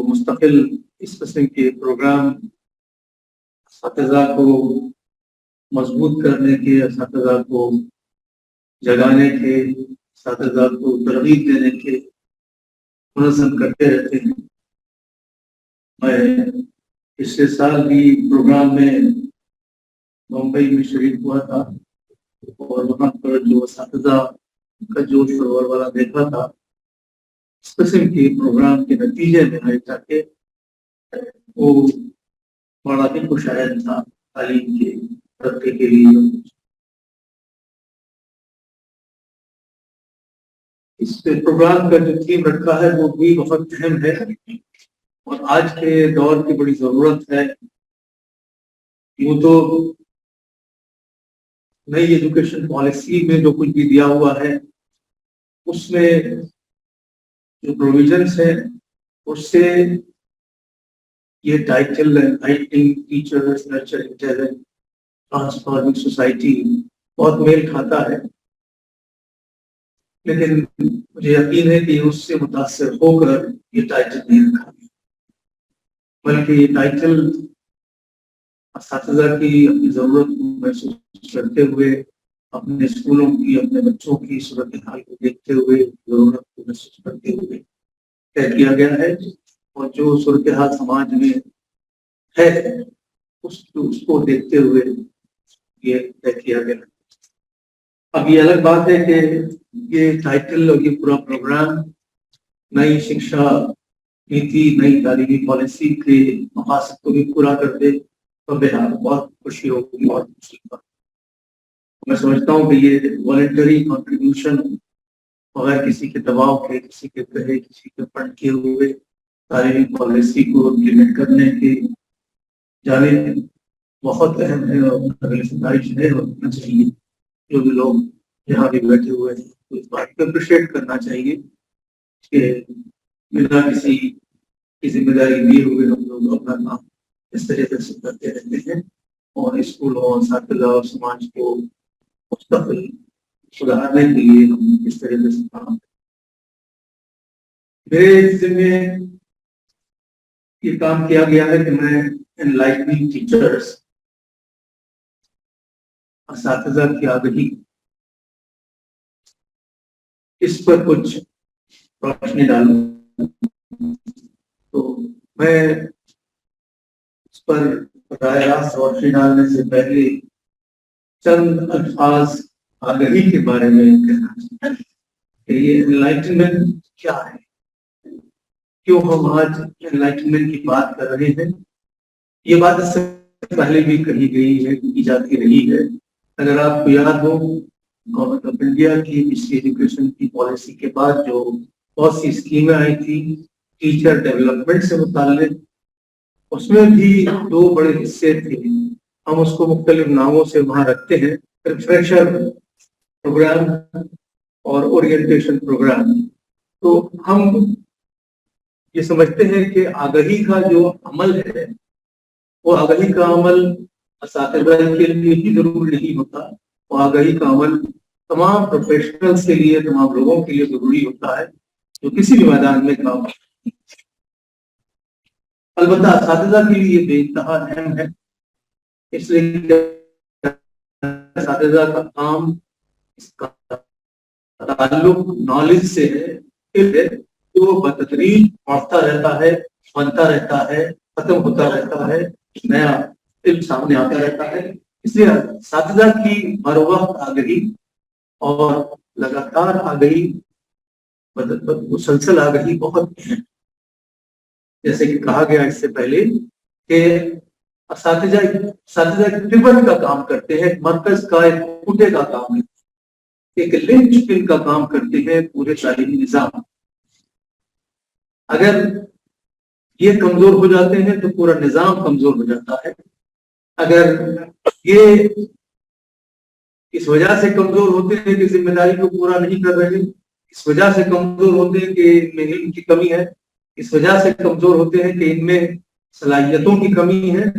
मुस्तकिल इस किस्म के प्रोग्राम असातिज़ा को मजबूत करने के, असातिज़ा को जगाने के, असातिज़ा को तरगीब देने के मुनज़्ज़म करते रहते हैं। मैं पिछले साल भी प्रोग्राम में मुंबई में शरीक हुआ था और वहाँ पर जो असातिज़ा का जोश और वलवला देखा था, इस किस्म के प्रोग्राम के नतीजे में आए जाके वो बड़ा ही खुशायद था तालीम के तरक्की के लिए। इस प्रोग्राम का जो थीम रखा है वो भी बहुत अहम है और आज के दौर की बड़ी जरूरत है। यूँ तो नई एजुकेशन पॉलिसी में जो कुछ भी दिया हुआ है उसमें जो प्रोविजंस है उससे ये title lighting teachers nurturing talent transforming society बहुत मेल खाता है, लेकिन मुझे यकीन है कि उससे मुतासर होकर ये टाइटल नहीं रखा गया, बल्कि ये टाइटल असातिज़ा की अपनी ज़रूरत को महसूस करते हुए, अपने स्कूलों की, अपने बच्चों की सूरत हाल को देखते हुए, ज़रूरत को महसूस करते हुए तय किया गया है और जो सूरत हाल समाज में है उसको देखते हुए ये तय किया गया। अब ये अलग बात है कि ये टाइटल और ये पूरा प्रोग्राम नई शिक्षा नीति, नई तालीमी पॉलिसी के मकासद को भी पूरा कर दे तो बेहद बहुत खुशी होगी, बहुत खुशी होगा। मैं समझता हूँ कि ये वॉलंटरी कंट्रीब्यूशन बगैर किसी के दबाव के, किसी के कहे, किसी के फंड किए हुए तालीमी पॉलिसी को इम्प्लीमेंट करने के जाने बहुत अहम है और गुजारिश है होना चाहिए। जो भी लोग यहाँ भी बैठे हुए हैं तो इस बात को अप्रिशिएट करना चाहिए कि बिना किसी की जिम्मेदारी लिए हुए हम लोग अपना काम इस तरीके से करते रहते हैं और स्कूलों, असातिज़ा और समाज को मुस्तक़बिल सुधारने के लिए हम इस तरीके से काम मेरे जिम्मे ये काम किया गया है कि मैं एनलाइटनिंग टीचर्स, असातिज़ा की आगही, इस पर कुछ रोशनी डालूं। तो मैं इस पर बराह रास्त रोशनी डालने से पहले चंद अल्फाज आगही के बारे में कहना चाहता हूं कि ये एनलाइटनमेंट क्या है, क्यों हम आज एनलाइटनमेंट की बात कर रहे हैं। ये बात इससे पहले भी कही गई है, की जाती रही है। अगर आपको याद हो, गवर्नमेंट ऑफ इंडिया की पिछली एजुकेशन की पॉलिसी के बाद जो बहुत सी स्कीमें आई थी टीचर डेवलपमेंट से मुताल्लिक, उसमें भी दो बड़े हिस्से थे। हम उसको मुख्तलिफ नामों से वहां रखते हैं, रिफ्रेशर प्रोग्राम और ओरिएंटेशन प्रोग्राम। तो हम ये समझते हैं कि आगही का जो अमल है वो आगही का अमल असातिज़ा के लिए ही जरूरी नहीं होता, वो आगही का अमल तमाम प्रोफेशनल्स के लिए, तमाम लोगों के लिए जरूरी होता है जो किसी भी मैदान में काम करते हैं। अलबत्ता असातिज़ा के लिए बेइंतहा अहम है, इसलिए असातिज़ा का काम, इसका ताल्लुक नॉलेज से है जो बतदरीज बढ़ता रहता है, बनता रहता है, खत्म होता रहता है, नया इल्म सामने आता रहता है। इसलिए असातिज़ा की हर वक्त आगही और लगातार आगही, मुसलसल आगही बहुत है। जैसे कि कहा गया इससे पहले कि असातिज़ा एक पिवट का काम करते हैं, मरकज का, एक खूंटे का काम है, एक लिंचपिन का काम करते हैं पूरे तालीमी निज़ाम। अगर ये कमजोर हो जाते हैं तो पूरा निज़ाम कमजोर हो जाता है। अगर ये इस वजह से कमजोर होते हैं कि जिम्मेदारी को पूरा नहीं कर रहे, इस वजह से कमजोर होते हैं कि इनमें इल्म की कमी है, इस वजह से कमजोर होते हैं कि इनमें सलाहियतों की कमी है,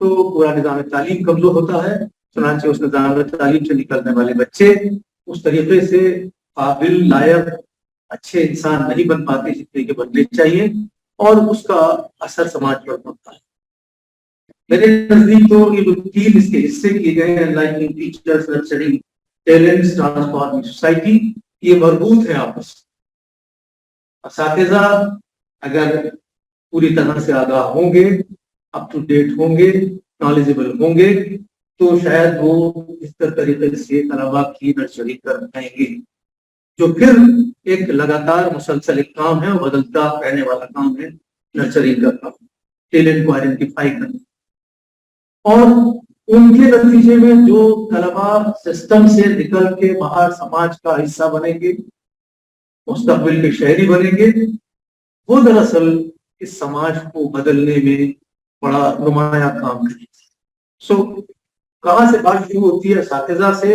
तो पूरा निज़ाम तालीम कमजोर होता है। चुनांचे उस निज़ाम तालीम से निकलने वाले बच्चे उस तरीके से काबिल, लायक, अच्छे इंसान नहीं बन पाते जितने के बनने चाहिए اور اس کا اثر سماج پر پڑتا ہے. میرے نزدیک تو یہ جو 3 اس کے حصے کیے گئے ہیں، like teachers nurturing talents transforming society, یہ مربوط ہے آپس. اساتذہ اگر پوری طرح سے آگاہ ہوں گے، اپ ٹو ڈیٹ ہوں گے، نالجبل ہوں گے، تو شاید وہ اس طریقے سے طلبا کی نرسری کر پائیں گے، جو پھر ایک لگاتار مسلسل ایک کام ہے، بدلتا رہنے والا کام ہے نرسری کا کام، ٹیلنٹ کو آئیڈینٹیفائی کرنا. اور ان کے نتیجے میں جو طلبا سسٹم سے نکل کے باہر سماج کا حصہ بنیں گے، مستقبل کے شہری بنیں گے، وہ دراصل اس سماج کو بدلنے میں بڑا نمایاں کام کریں گے. سو کہاں سے بات شروع ہوتی ہے؟ اساتذہ سے،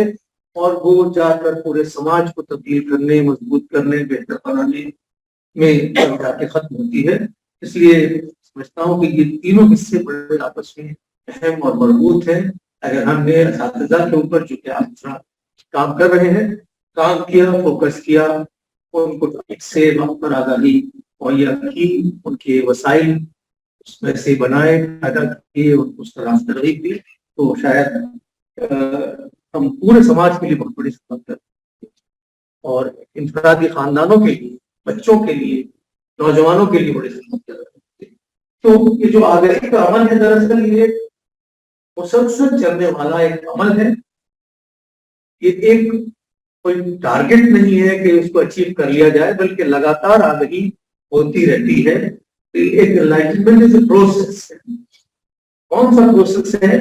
اور وہ جا کر پورے سماج کو تبدیل کرنے، مضبوط کرنے، بہتر بنانے میں جا کے ختم ہوتی ہے. اس لیے سمجھتا ہوں کہ یہ تینوں حصے بڑے آپس میں اہم اور مربوط ہیں. اگر ہم نے اساتذہ کے اوپر جو کہ آپ کام کر رہے ہیں، کام کیا، فوکس کیا، ان کو ایک سے وقت پر آگاہی مہیا کی، ان کے وسائل اس میں سے بنائے، پیدا کیے، ان کو اس طرح ترغیب دی، تو شاید ہم پورے سماج کے لیے بہت بڑی خدمت کرتے ہیں، اور انفرادی خاندانوں کے لیے، بچوں کے لیے، نوجوانوں کے لیے بڑی خدمت کرتے ہیں. تو یہ جو آگاہی کا عمل ہے، دراصل یہ مسلسل چلنے والا ایک عمل ہے. یہ ایک کوئی ٹارگٹ نہیں ہے کہ اس کو اچیو کر لیا جائے، بلکہ لگاتار آگاہی ہوتی رہتی ہے. ایک انلائٹنمنٹ پروسیس ہے. کون سا پروسیس ہے؟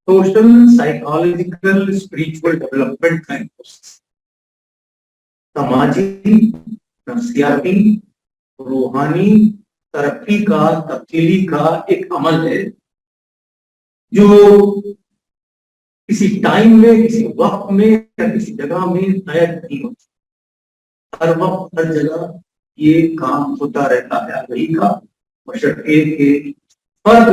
سوشل، سائیکالوجیکل، اسپرچل ڈیولپمنٹ کا پروسیس. سماجی، نفسیاتی، روحانی ترقی کا، تبدیلی کا ایک عمل ہے، جو کسی ٹائم میں، کسی وقت میں یا کسی جگہ میں نیا نہیں ہوتا. ہر وقت ہر جگہ یہ کام ہوتا رہتا ہے آگاہی کا، بشرطے کہ فرد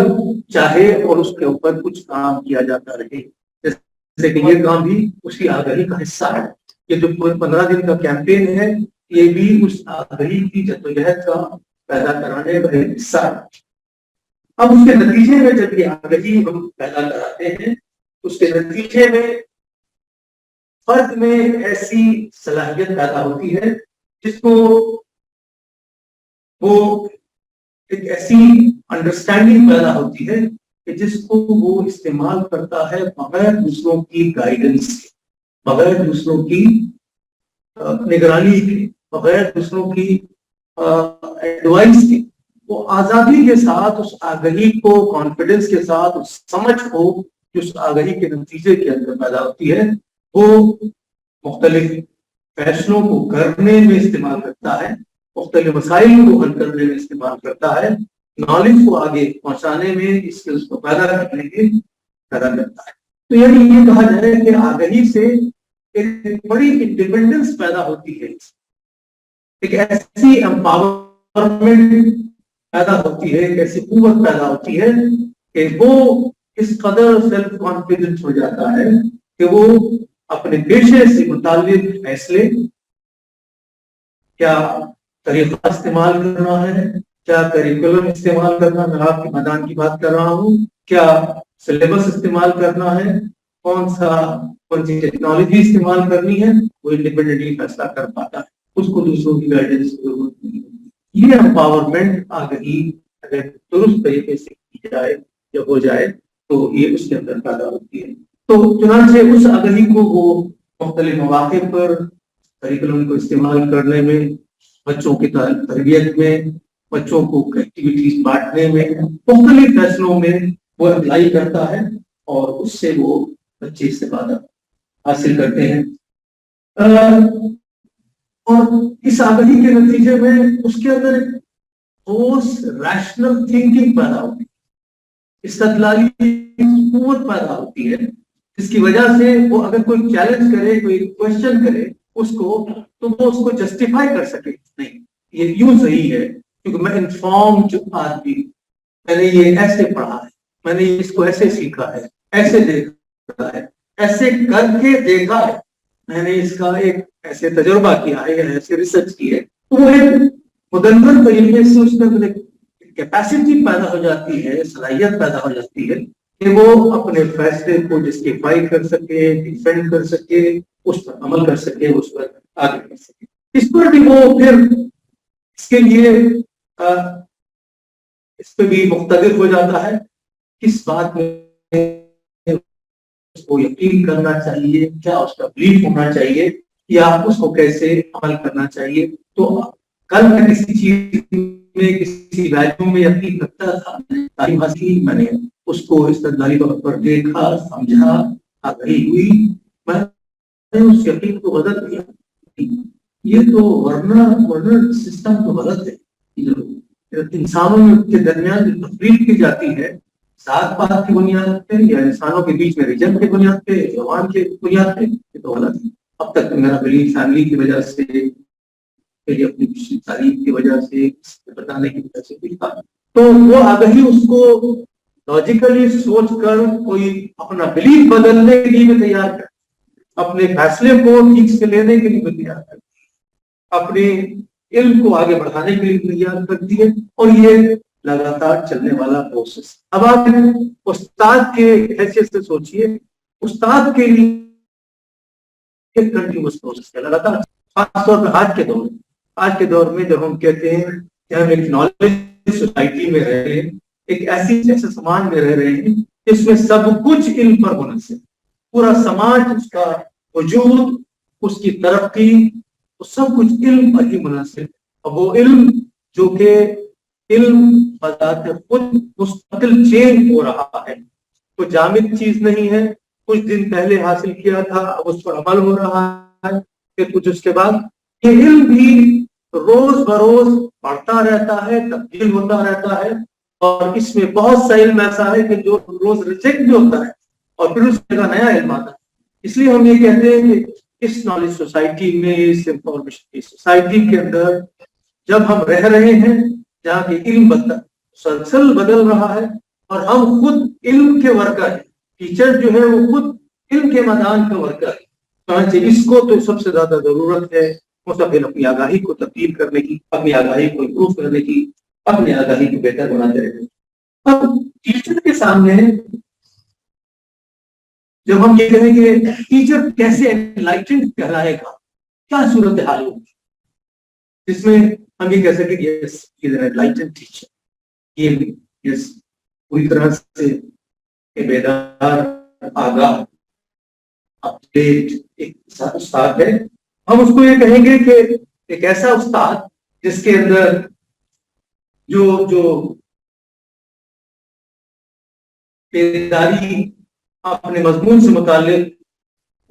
چاہے اور اس کے اوپر کچھ کام کیا جاتا رہے. جیسے کہ یہ کام بھی اسی آگاہی کا حصہ ہے. یہ جو 15 دن کا کیمپین ہے، یہ بھی اس آگاہی کی جدوجہد کا پیدا کرانے کا ایک حصہ ہے. اب اس کے نتیجے میں جب یہ آگاہی ہم پیدا کراتے ہیں، اس کے نتیجے میں فرد میں ایسی صلاحیت پیدا ہوتی ہے جس کو وہ ایک ایسی انڈرسٹینڈنگ پیدا ہوتی ہے کہ جس کو وہ استعمال کرتا ہے بغیر دوسروں کی گائیڈنس کے، بغیر دوسروں کی نگرانی کے، بغیر دوسروں کی ایڈوائس کے. وہ آزادی کے ساتھ اس آگاہی کو، کانفیڈنس کے ساتھ اس سمجھ کو جو اس آگاہی کے نتیجے کے اندر پیدا ہوتی ہے، وہ مختلف فیصلوں کو کرنے میں استعمال کرتا ہے، مختلف مسائل کو حل کرنے میں استعمال کرتا ہے، نالج کو آگے پہنچانے میں، اسکلس کو پیدا کرنے میں پیدا کرتا ہے. تو یعنی یہ کہا جائے کہ آگاہی سے ایک بڑی انڈیپینڈنس پیدا ہوتی ہے، ایک ایسی امپاورمنٹ پیدا ہوتی ہے، ایک ایسی قوت پیدا ہوتی ہے کہ وہ اس قدر سیلف کانفیڈنس ہو جاتا ہے کہ وہ اپنے پیشے سے متعلق فیصلے، کیا طریقہ استعمال کرنا ہے، کیا کریکولم استعمال کرنا، میں آپ کے میدان کی بات کر رہا ہوں، کیا سلیبس استعمال کرنا ہے، کون سی ٹیکنالوجی استعمال کرنی ہے، وہ انڈیپینڈنٹلی فیصلہ کر پاتا ہے. اس کو دوسروں کی گائیڈنس کی ضرورت نہیں ہوتی. یہ امپاورمنٹ آگاہی اگر درست طریقے سے کی جائے یا ہو جائے تو یہ اس کے اندر پیدا ہوتی ہے. تو چنانچہ اس آگاہی کو وہ مختلف مواقع پر کریکولم کو استعمال کرنے میں، بچوں کی تربیت میں، بچوں کو ایکٹیویٹیز بانٹنے میں، مختلف فیصلوں میں وہ اپلائی کرتا ہے، اور اس سے وہ بچے استفادہ حاصل کرتے ہیں. اور اس آگاہی کے نتیجے میں اس کے اندر ٹھوس ریشنل تھنکنگ پیدا ہوتی ہے، استدلالی قوت پیدا ہوتی ہے، جس کی وجہ سے وہ اگر کوئی چیلنج کرے، کوئی کوشچن کرے اس کو، تو وہ اس کو جسٹیفائی کر سکے. نہیں، یہ یوں صحیح ہے کیونکہ میں انفارمڈ آدمی، میں نے یہ ایسے پڑھا ہے، میں نے اس کو ایسے سیکھا ہے، ایسے دیکھا ہے، ایسے کر کے دیکھا ہے، میں نے اس کا ایک ایسے تجربہ کیا ہے، ایسے ریسرچ کی ہے. تو وہ ایک مدنظر طریقے سے اس میں कैपेसिटी पैदा हो जाती है, सलाहियत पैदा हो जाती है कि वो अपने फैसले को जस्टिफाई कर सके, डिफेंड कर सके, उस पर अमल कर सके, उस पर आगे कर सके। इस पर भी वो फिर इसके लिए इस पर भी मुख्तलिफ हो जाता है, किस बात में उसको यकीन करना चाहिए, क्या उसका बिलीफ होना चाहिए, या उसको कैसे अमल करना चाहिए। तो कल मैं किसी चीज में, किसी वैल्यू में यकीन रखता था, तालीम हासिल, मैंने उसको इस्तदलाली तौर पर देखा, समझा, आगाही हुई, मैंने उस यकीन को बदल दिया। ये तो वर्नर सिस्टम तो गलत है। इंसानों के दरमियान जो तफरीक की जाती है जात पात की बुनियाद पे या इंसानों के बीच में रिजन की बुनियाद पे, जवान के बुनियाद पे, ये तो गलत है। अब तक मेरा बिलीफ फैमिली की वजह से, मेरी अपनी पिछली तारीफ की वजह से, बताने की वजह से दिखता, तो वो आगाही उसको लॉजिकली सोच कर कोई अपना बिलीफ बदलने के लिए भी तैयार कर, अपने फैसले को ठीक से लेने के लिए भी तैयार कर, अपने इल्म को आगे बढ़ाने के लिए तैयार करती है, और ये लगातार चलने वाला प्रोसेस। अब आप उस्ताद के हैसियत से सोचिए, उस्ताद के लिए एक कंटिन्यूअस प्रोसेस है लगातार, खासतौर पर आज के दौर में जब हम कहते हैं कि हम एक नॉलेज सोसाइटी में रह रहे हैं, एक ऐसे समाज में रह रहे हैं जिसमें सब कुछ इल्म पर मुनहसर, पूरा समाज, उसका वजूद, उसकी तरक्की, तो सब कुछ इल्म पर ही मुनहसर। अब वो इल्म जो कि इल्म बजाते खुद मुस्तकिल चेंज हो रहा है, तो जामिद चीज नहीं है, कुछ दिन पहले हासिल किया था, अब उस पर अमल हो रहा है, फिर कुछ उसके बाद ये इल्म भी रोज बरोज बढ़ता रहता है, तब्दील होता रहता है, और इसमें बहुत सा इल्म ऐसा है कि जो रोज रिजेक्ट भी होता है और फिर उस जगह नया इल्म आता है। इसलिए हम ये कहते हैं कि इस नॉलेज सोसाइटी में, इस इंफॉर्मेशन की सोसाइटी के अंदर जब हम रह रहे हैं, जहाँ की इल्म सलसल बदल रहा है और हम खुद इल्म के वर्कर हैं, टीचर जो है वो खुद इल्म के मैदान का वर्कर है, तो इसको तो सबसे ज्यादा जरूरत है मुस्तकिल अपनी आगाही को तब्दील करने की, अपनी आगाही को इम्प्रूव करने की, अपनी आगाही को बेहतर बनाते रहने। अब टीचर के सामने जब हम ये कहेंगे टीचर कैसे एनलाइटेंड कहलाएगा, क्या सूरत हाल होगी, जिसमें हम ये कह सके yes he is an enlightened teacher, ये यस पूरी तरह से बेदार, आगाह, अपडेट एक उस्ताद है। हम उसको ये कहेंगे कि एक ऐसा उस्ताद जिसके अंदर जो बेदारी अपने मजमून से मुतालिक,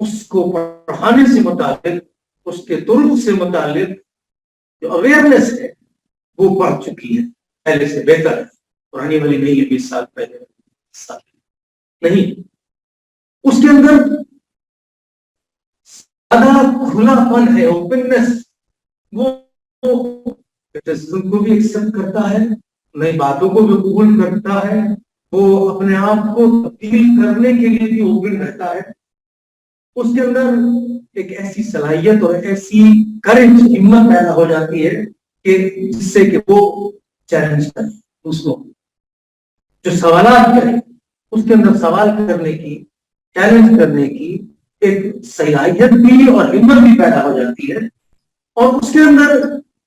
उसको पढ़ाने से मुतालिक, उसके तुरुक से मुतालिक जो अवेयरनेस है वो बढ़ चुकी है, पहले से बेहतर है, पुरानी वाली नहीं है 20 साल पहले, 20 साल नहीं। उसके अंदर ज्यादा खुलापन है, ओपननेस, वो क्रिटिसिज्म को भी एक्सेप्ट करता है, नई बातों को भी कबूल करता है, वो अपने आप को तब्दील करने के लिए भी ओपन रहता है। उसके अंदर एक ऐसी सलाहियत और ऐसी करेज, हिम्मत पैदा हो जाती है कि जिससे कि वो चैलेंज करे उसको, जो सवालात करे, उसके अंदर सवाल करने की, चैलेंज करने की एक सलाहियत भी और हिम्मत भी पैदा हो जाती है, और उसके अंदर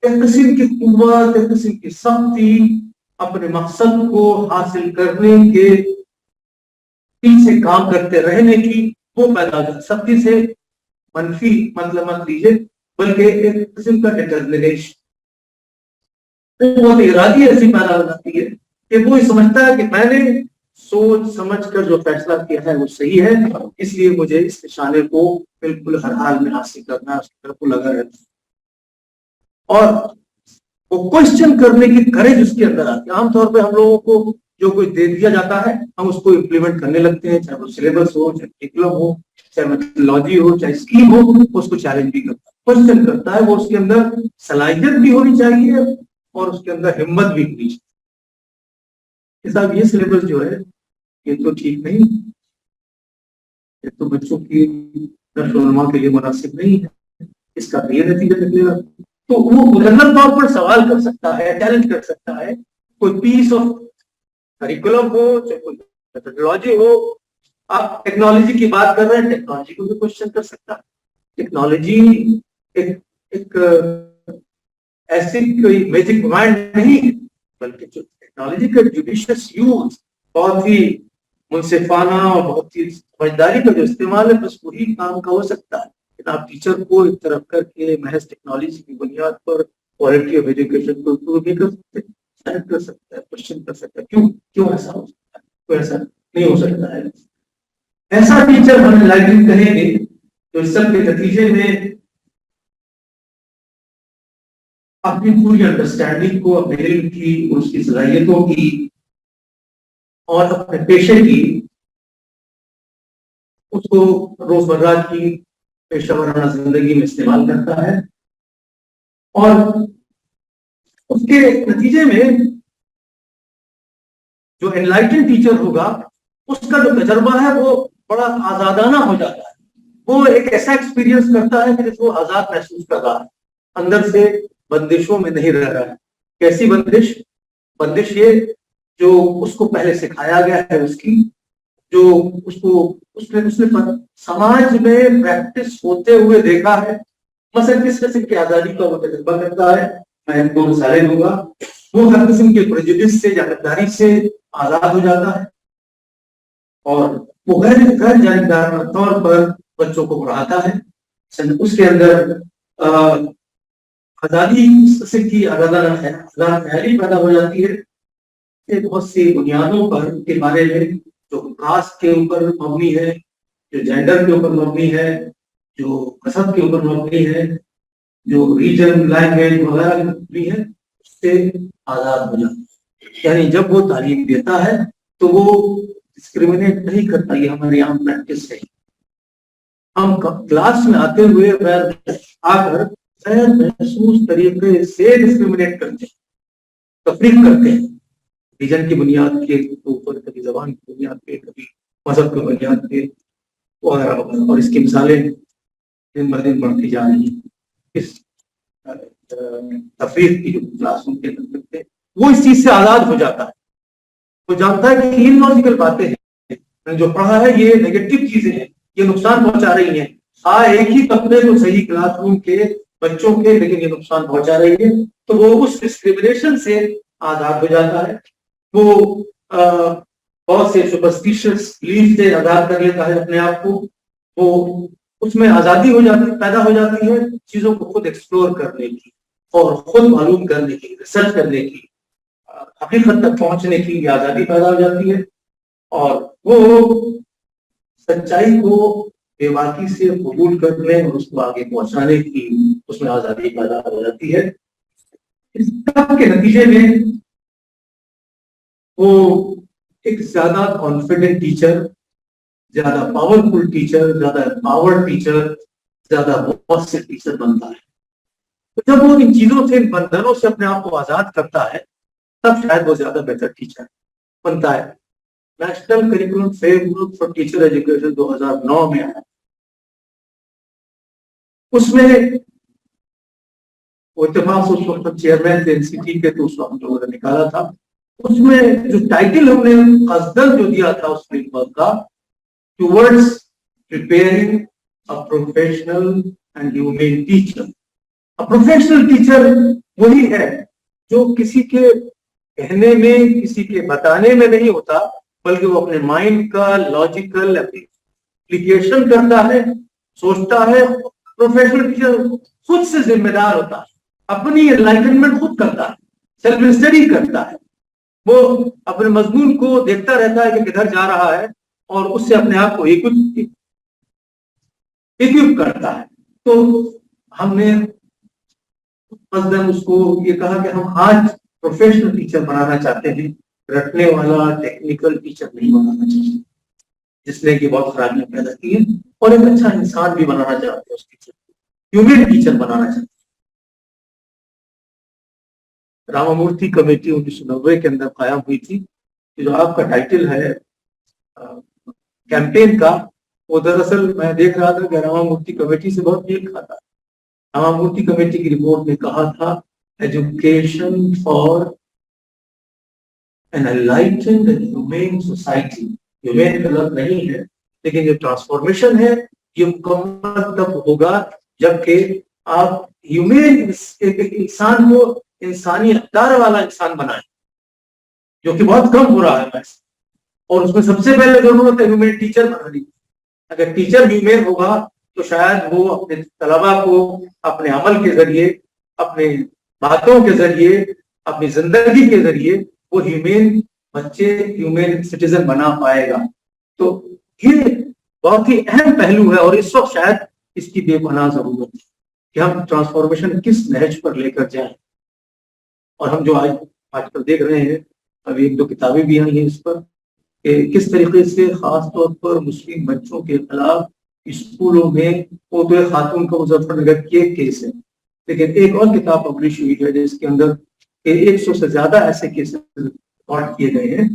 एक किस्म की कुव्वत, एक किस्म की सख्ती, अपने मकसद को हासिल करने के पीछे काम करते रहने की वो पैदा हो जाती। सख्ती से मनफी मतलब मत लीजिए, बल्कि एक किस्म का डिटर्मिनेशन, वो इरादी ऐसी पैदा हो जाती है कि वो समझता है कि मैंने सोच समझ कर जो फैसला किया है वो सही है, इसलिए मुझे इस निशाने को बिल्कुल हर हाल में हासिल करना है, उसकी तरफ लगा रहता है। और वो क्वेश्चन करने की करेज उसके अंदर आती है। आमतौर पे हम लोगों को जो कुछ दे दिया जाता है हम उसको इम्प्लीमेंट करने लगते हैं, चाहे वो सिलेबस हो, चाहे करिकुलम हो, चाहे मेथोडोलॉजी हो, चाहे स्कीम हो, उसको चैलेंज भी करता है, क्वेश्चन करता है। वो उसके अंदर सलाहियत भी होनी चाहिए और उसके अंदर हिम्मत भी होनी चाहिए। साहब ये सिलेबस जो है ये तो ठीक नहीं, ये तो बच्चों की नशोनुमा के लिए मुनासिब नहीं है, इसका ये नतीजा निकलेगा। तो वो मुकम्मल तौर पर सवाल कर सकता है, चैलेंज कर सकता है, कोई पीस ऑफ करिकुलम हो, चाहे कोई मेथोडोलॉजी हो। आप टेक्नोलॉजी की बात कर रहे हैं, टेक्नोलॉजी को भी क्वेश्चन कर सकता है। टेक्नोलॉजी एक एक ऐसी कोई मैजिक माइंड नहीं है, बल्कि जो टेक्नोलॉजी का जुडिशियस यूज, बहुत ही मुनसिफाना और बहुत ही समझदारी का जो इस्तेमाल है, बस वही काम का हो सकता है। लेकिन आप टीचर को एक तरफ करके महज टेक्नोलॉजी की बुनियाद पर क्वालिटी ऑफ एजुकेशन को इम्प्रूव नहीं कर सकते, शायद कर सकता है, क्वेश्चन कर सकता है क्यों क्यों ऐसा हो सकता है, क्यों ऐसा नहीं हो सकता है। ऐसा टीचर हम लाइक कहेंगे तो इस सब के नतीजे में अपनी पूरी अंडरस्टैंडिंग को, अपने इल्म की, उसकी सलाहियतों की और अपने पेशे की, उसको रोजमर्रा की पेशेवराना जिंदगी में इस्तेमाल करता है। और उसके नतीजे में जो एनलाइटन टीचर होगा, उसका जो तजर्बा है वो बड़ा आजादाना हो जाता है। वो एक ऐसा एक्सपीरियंस करता है कि जिसको आजाद महसूस कर रहा है, अंदर से बंदिशों में नहीं रह रहा है। कैसी बंदिश? बंदिश ये जो उसको पहले सिखाया गया है, उसकी जो उसको उसने उसने समाज में प्रैक्टिस होते हुए देखा है। मसलन किस किस्म की आजादी का वो तजुर्बा करता है, मैं इनको मिसालें दूंगा। वो हर किस्म के प्रेजुडिस से, जानबदारी से आजाद हो जाता है और वो गैर जानबदाराना तौर पर बच्चों को पढ़ाता है। उसके अंदर आजादी की ख्याली पैदा हो जाती है कि बहुत सी बुनियादों पर के बारे में, जो कास्ट के ऊपर मबनी है, जो जेंडर के ऊपर मबनी है, जो मजहब के ऊपर मबनी है, जो रीजन, लैंग्वेज वगैरह भी है, उससे आजाद हो जाता है। यानी जब वो तालीम देता है तो वो डिस्क्रिमिनेट नहीं करता। ये हमारे यहाँ प्रैक्टिस है। हम क्लास में आते हुए आकर गैर महसूस तरीके से डिस्क्रिमिनेट करते हैं, तफरीक करते हैं, रीजन की बुनियाद के ऊपर, कभी जबान की बुनियाद पे, कभी मजहब की बुनियाद पे, और इसकी मिसालें दिन ब दिन बढ़ती जा रही है। इस तफरीक की जो क्लासरूम के अंदर करते हैं, वो इस चीज से आजाद हो जाता है। वो जानता है कि इलॉजिकल बातें हैं, जो पढ़ा है ये नेगेटिव चीजें हैं, ये नुकसान पहुंचा रही हैं। हाँ, एक ही तबके को सही क्लासरूम के बच्चों के, लेकिन ये नुकसान पहुंचा रही है, तो वो उस डिस्क्रिमिनेशन से आजाद हो जाता है। वो बहुत से सुपरस्टिशियस बिलीफ से आजाद कर लेता है अपने आप को। वो उसमें आजादी हो जाती, पैदा हो जाती है चीजों को खुद एक्सप्लोर करने की और खुद मालूम करने की, रिसर्च करने की, हकीकत तक पहुंचने की आजादी पैदा हो जाती है। और वो सच्चाई को बेबाकी से कबूल करने और उसको आगे पहुंचाने की उसमें आजादी पैदा हो जाती है। इस सब के नतीजे में वो एक ज्यादा कॉन्फिडेंट टीचर, ज्यादा पावरफुल टीचर, ज्यादा पावर्ड टीचर, ज्यादा पॉजिटिव टीचर बनता है। तो जब वो इन चीजों से, इन बंधनों से अपने आप को आजाद करता है, तब शायद वो ज्यादा बेहतर टीचर बनता है। National curriculum framework for teacher education 2009 में आया। उसमें वो इत्तेफाक से उस वक्त चेयरमैन थे एनसीटी के, तो उस वक्त लोगों ने निकाला था। उसमें जो टाइटल हमने कसदल जो दिया था उस फ्रेमवर्क का, towards preparing a professional and human teacher. A professional teacher वही है जो किसी के कहने में, किसी के बताने में नहीं होता, बल्कि वो अपने माइंड का लॉजिकल एप्लीकेशन करता है, सोचता है। प्रोफेशनल टीचर खुद से जिम्मेदार होता है, अपनी एनलाइटनमेंट खुद करता है, सेल्फ स्टडी करता है। वो अपने मजमून को देखता रहता है कि किधर जा रहा है और उससे अपने आप को इक्विप करता है। तो हमने उसको ये कहा कि हम आज प्रोफेशनल टीचर बनाना चाहते हैं, रटने वाला टेक्निकल टीचर नहीं बनाना चाहते, जिसने की बहुत खराबियां पैदा की है, और एक अच्छा इंसान भी बनाना चाहते हैं, उस टीचर ह्यूमन टीचर बनाना चाहते हैं। रामामूर्ति कमेटी 1990 के अंदर कायम हुई थी। जो आपका टाइटल है कैंपेन का, वो दरअसल मैं देख रहा था कि रामामूर्ति कमेटी से बहुत मेल खाता। रामामूर्ति कमेटी की रिपोर्ट में कहा था education for an enlightened and humane society. Humane गलत नहीं है, लेकिन जो ट्रांसफॉर्मेशन है ये मुकम्मल तब होगा जबकि आप ह्यूमेन इंसान को इंसानी अक़दार वाला इंसान बनाएं, जो कि बहुत कम हो रहा है वैसे। और उसमें सबसे पहले जरूरत है ह्यूमेन टीचर बनाने की। अगर टीचर ह्यूमेन होगा तो शायद वो अपने तलबा को अपने अमल के जरिए, अपने बातों के जरिए, अपनी जिंदगी के जरिए वो ह्यूमेन बच्चे, ह्यूमेन सिटीजन बना पाएगा। तो ये बहुत ही अहम पहलू है और इस वक्त शायद इसकी बेपनाह जरूरत है कि हम ट्रांसफॉर्मेशन किस नहज पर लेकर जाएं। और हम जो आजकल देख रहे हैं, अभी एक दो किताबें भी आई हैं इस पर कि किस तरीके से खास तौर पर मुस्लिम बच्चों के खिलाफ स्कूलों में उर्दू खातून का मुजफ्फरनगर की एक केस है, लेकिन एक और किताब पब्लिश हुई है जिसके अंदर 100 से ज्यादा ऐसे केस रिकॉर्ड किए गए हैं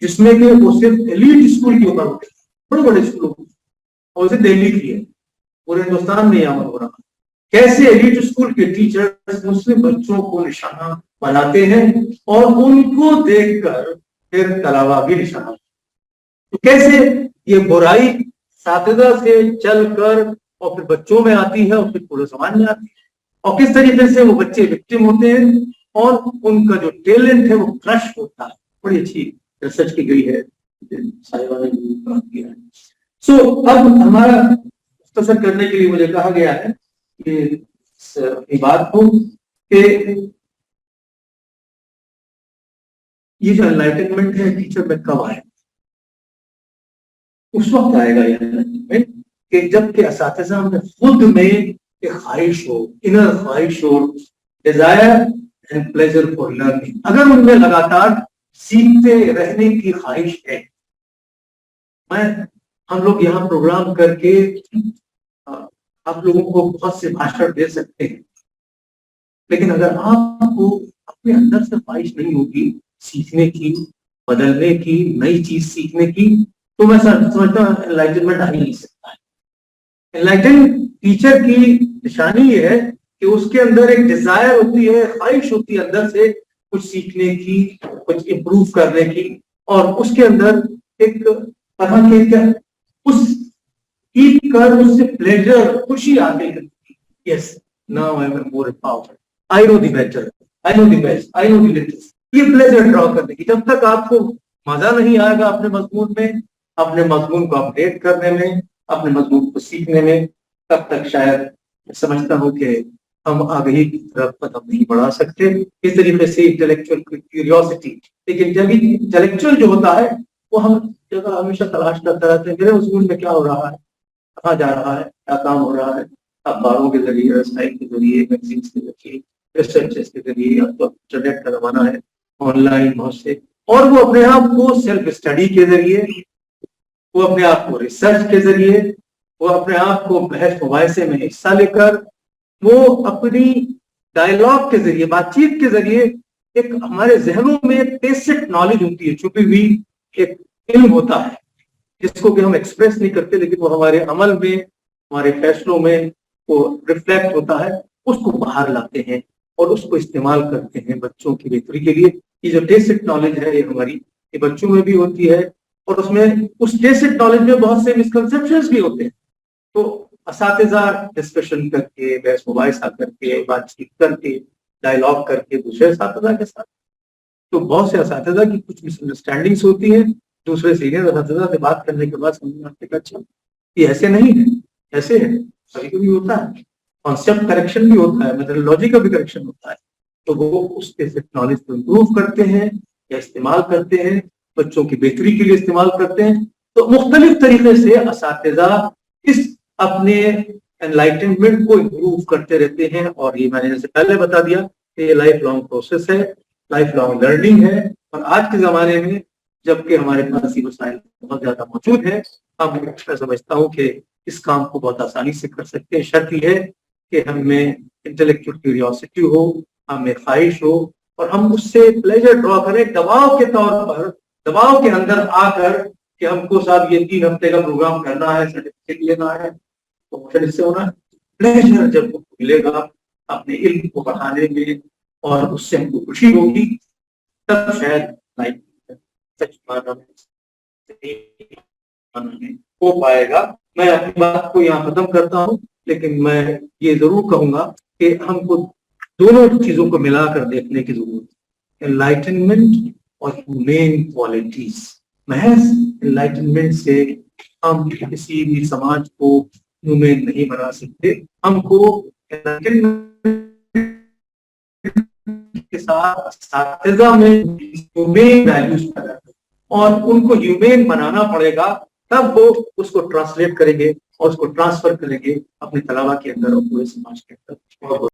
जिसमें कि वो सिर्फ एलीट स्कूल के ऊपर होते हैं, बड़े बड़े स्कूलों, और उसे दिल्ली की है, पूरे हिंदुस्तान में अमल हो रहा है। कैसे एलीट स्कूल के टीचर्स मुस्लिम बच्चों को निशाना बनाते हैं और उनको देखकर फिर तलबा भी निशाना। तो कैसे ये बुराई सातिदा से चलकर और फिर बच्चों में आती है और फिर पूरे समाज में आती है, और किस तरीके से वो बच्चे विक्टिम होते हैं और उनका जो टैलेंट है वो क्रश होता है। बड़ी अच्छी रिसर्च की गई है, साहिबा ने बात किया है। सो अब हमारा मुख्तसर करने के लिए मुझे कहा गया है कि इस बात को कि ये जो एनलाइटनमेंट है टीचर में कब आए, उस वक्त आएगा ये एनलाइटनमेंट कि जबकि असातिज़ा में खुद में एक ख्वाहिश हो, इनर ख्वाहिश हो, desire and pleasure for learning. अगर उनमें लगातार सीखते रहने की ख्वाहिश है, हम लोग यहाँ प्रोग्राम करके आप लोगों को बहुत से भाषण दे सकते हैं, लेकिन अगर आपको अपने अंदर से ख्वाहिश नहीं होगी सीखने की, बदलने की, नई चीज सीखने की, तो मैं समझता हूँ एनलाइटनमेंट आ ही नहीं सकता है। एनलाइटन टीचर की निशानी ये है कि उसके अंदर एक डिजायर होती है, ख्वाहिश होती है अंदर से कुछ सीखने की, कुछ इम्प्रूव करने की, और उसके अंदर एक तरह के क्या उस सीख कर उससे प्लेजर, खुशी आती है। Yes, now I am more powerful, I know the better, I know the best, I know the latest. ये प्लेजर ड्रॉ करने की। जब तक आपको मजा नहीं आएगा अपने मजमून में, अपने मजमून को अपडेट करने में, अपने मजमून को सीखने में, तब तक शायद मैं समझता हूँ कि हम आगे की तरफ कदम नहीं बढ़ा सकते। इस तरीके से इंटेलेक्चुअल क्यूरियोसिटी, लेकिन जब इंटेलेक्चुअल जो होता है वो हम जगह हमेशा तलाश करते रहते हैं, मेरे मजमून में क्या हो रहा है, कहाँ जा रहा है, क्या काम हो रहा है, अखबारों के जरिए, वेबसाइट के जरिए, मैगजीन के जरिए, रिसर्चेस के जरिए। अब तो इंटरनेट का जमाना है, ऑनलाइन बहुत से, और वो अपने आप को सेल्फ स्टडी के जरिए, वो अपने आप को रिसर्च के जरिए, वो अपने आप को बहस मुबाहिसे में हिस्सा लेकर, वो अपनी डायलॉग के जरिए, बातचीत के जरिए एक हमारे जहनों में एक बेसिक नॉलेज होती है, छुपी हुई एक इल्म होता है जिसको कि हम एक्सप्रेस नहीं करते, लेकिन वो हमारे अमल में, हमारे फैसलों में वो रिफ्लेक्ट होता है, उसको बाहर लाते हैं और उसको इस्तेमाल करते हैं बच्चों की बेहतरी के लिए। ये जो बेसिक नॉलेज है ये हमारी, ये बच्चों में भी होती है, और उसमें उस बेसिक नॉलेज में बहुत से मिसकंसेप्शंस भी होते हैं। तो असातिज़ा डिस्कशन करके, बहस मुबाहिसा करके, बातचीत करके, डायलॉग करके दूसरे असातिज़ा के साथ, तो बहुत से असातिज़ा की कुछ मिसअंडरस्टैंडिंग्स होती है, दूसरे सीनियर असातिज़ा से बात करने के बाद समझ में आता है अच्छा ये ऐसे नहीं है, ऐसे है। कभी कभी होता है कॉन्सेप्ट करेक्शन भी होता है, मेथोडोलॉजी का भी करेक्शन होता है, तो वो उस बेसिक नॉलेज को इम्प्रूव करते हैं या इस्तेमाल करते हैं, बच्चों की बेहतरी के लिए इस्तेमाल करते हैं। तो मुख्तलिफ तरीके से असातिज़ा इस अपने एनलाइटनमेंट को इम्प्रूव करते रहते हैं, और ये मैंने जैसे पहले बता दिया कि ये लाइफ लॉन्ग प्रोसेस है, लाइफ लॉन्ग लर्निंग है। और आज के जमाने में जबकि हमारे पास ये वसाइल बहुत ज्यादा मौजूद है, अब मैं समझता हूँ कि इस काम को बहुत आसानी से कर सकते हैं। शर्त यह है कि हमें इंटेलेक्चुअल क्यूरियोसिटी हो, हमें ख्वाहिश हो, और हम उससे प्लेजर ड्रॉ करें दबाव के तौर पर, दबाव के अंदर आकर कि हमको साहब ये 3 हफ्ते का प्रोग्राम करना है, सर्टिफिकेट लेना है, तो फिर इससे होना प्लेजर जब मिलेगा अपने इल्म को बढ़ाने में और उससे हमको खुशी होगी, तब शायद लाइफ सच माना में हो पाएगा। मैं अपनी बात को यहाँ खत्म करता हूँ, लेकिन मैं ये जरूर कहूंगा कि हमको दोनों चीजों को मिलाकर देखने की जरूरत है, एनलाइटनमेंट और ह्यूमेन क्वालिटीज। महज एनलाइटनमेंट से हम किसी भी समाज को ह्यूमेन नहीं बना सकते। हमको के साथ साथिजा में ह्यूमेन वैल्यूज पैदा करें और उनको ह्यूमेन बनाना पड़ेगा, तब वो उसको ट्रांसलेट करेंगे और उसको ट्रांसफर करेंगे अपने तलावा के अंदर और पूरे समाज के अंदर।